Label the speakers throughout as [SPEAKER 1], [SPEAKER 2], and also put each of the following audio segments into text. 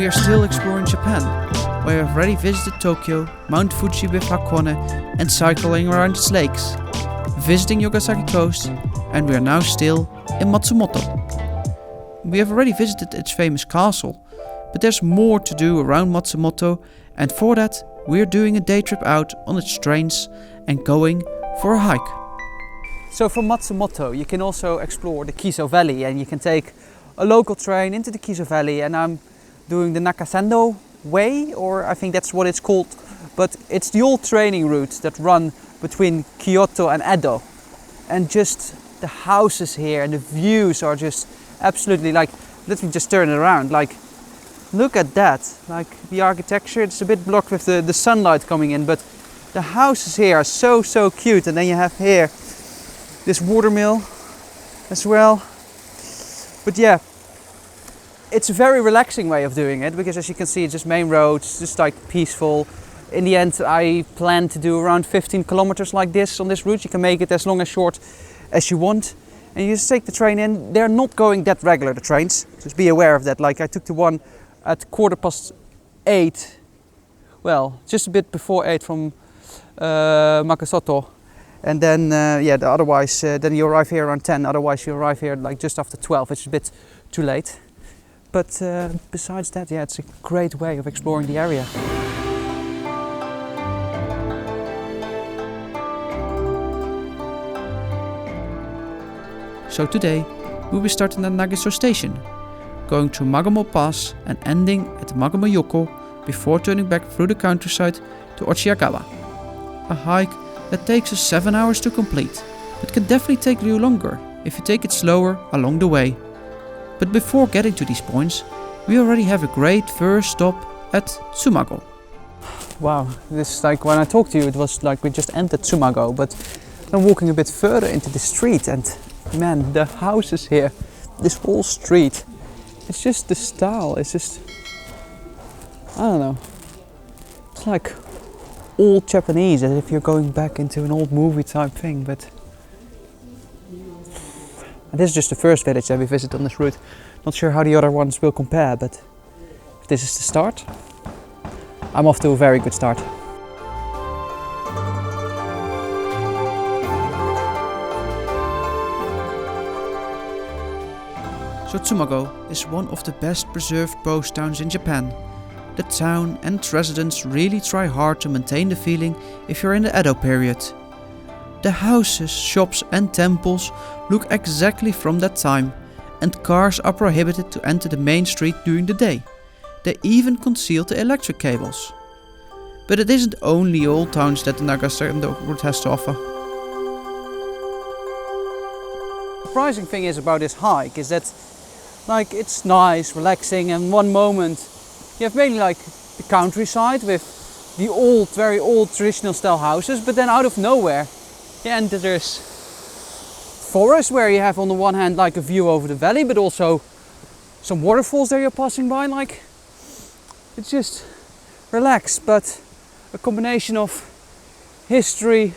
[SPEAKER 1] we are still exploring Japan. We have already visited Tokyo, Mount Fuji with Hakone and cycling around its lakes, visiting Yogasaki coast, and we are now still in Matsumoto. We have already visited its famous castle, but there's more to do around Matsumoto, and for that we are doing a day trip out on its trains and going for a hike. So from Matsumoto you can also explore the Kiso Valley, and you can take a local train into the Kiso Valley, and I'm doing the Nakasendo way, or I think that's what it's called, but it's the old training route that run between Kyoto and Edo, and just the houses here and the views are just absolutely like, let me just turn it around, like look at that, like the architecture, it's a bit blocked with the sunlight coming in, but the houses here are so cute. And then you have here this watermill as well. But yeah, it's a very relaxing way of doing it, because as you can see it's just main roads, just like peaceful. In the end I plan to do around 15 kilometers like this on this route. You can make it as long as short as you want, and you just take the train in. They're not going that regular, the trains, just be aware of that. Like I took the one at 8:15, well, just a bit before 8 from Makasoto, and then otherwise then you arrive here around 10, otherwise you arrive here like just after 12, it's a bit too late. But besides that, yeah, it's a great way of exploring the area. So today we'll be starting at Nagano station, going through Magamo Pass and ending at Magomejuku before turning back through the countryside to Ochiagawa. A hike that takes us 7 hours to complete, but can definitely take you longer if you take it slower along the way. But before getting to these points, we already have a great first stop at Tsumago. Wow, this is like when I talked to you, it was like we just entered Tsumago, but I'm walking a bit further into the street, and man, the houses here, this whole street, it's just the style, it's just, I don't know, it's like old Japanese, as if you're going back into an old movie type thing. But and this is just the first village that we visit on this route. Not sure how the other ones will compare, but if this is the start, I'm off to a very good start. So Tsumago is one of the best preserved post towns in Japan. The town and its residents really try hard to maintain the feeling if you're in the Edo period. The houses, shops and temples look exactly from that time, and cars are prohibited to enter the main street during the day. They even conceal the electric cables. But it isn't only old towns that the Nakasendo route has to offer. The surprising thing is about this hike is that like it's nice, relaxing, and one moment you have mainly like the countryside with the old, very old traditional style houses, but then out of nowhere you enter this forest where you have on the one hand like a view over the valley, but also some waterfalls there you're passing by. Like it's just relaxed, but a combination of history,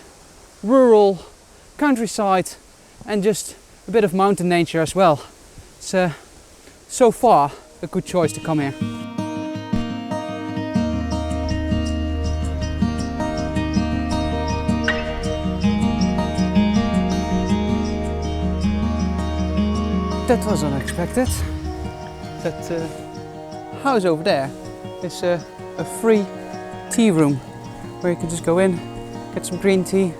[SPEAKER 1] rural, countryside, and just a bit of mountain nature as well. It's so far a good choice to come here. That was unexpected. That house over there is a free tea room where you can just go in, get some green tea,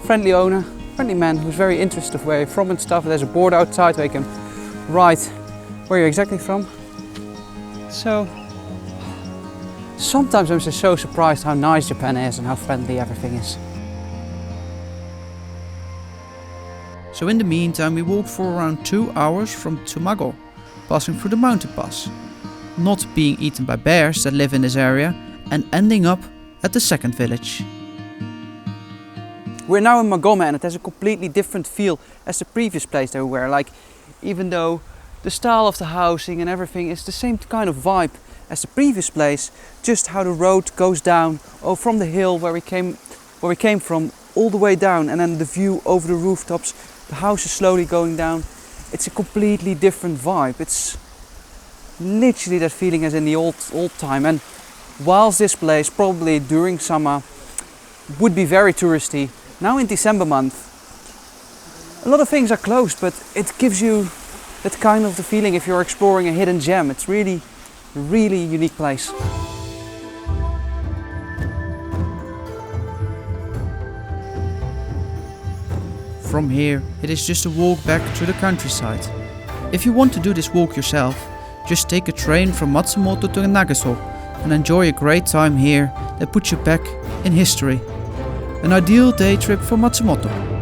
[SPEAKER 1] friendly owner, friendly man who's very interested of where you're from and stuff. There's a board outside where you can write where you're exactly from. So sometimes I'm just so surprised how nice Japan is and how friendly everything is. So in the meantime we walked for around 2 hours from Tsumago, passing through the mountain pass, not being eaten by bears that live in this area, and ending up at the second village. We're now in Magome, and it has a completely different feel as the previous place that we were. Like, even though the style of the housing and everything is the same kind of vibe as the previous place, just how the road goes down from the hill where we came from all the way down, and then the view over the rooftops, the house is slowly going down. It's a completely different vibe. It's literally that feeling as in the old time. And whilst this place probably during summer would be very touristy, now in December month a lot of things are closed, but it gives you that kind of the feeling if you're exploring a hidden gem. It's really unique place. From here, it is just a walk back through the countryside. If you want to do this walk yourself, just take a train from Matsumoto to Nagano and enjoy a great time here that puts you back in history. An ideal day trip for Matsumoto.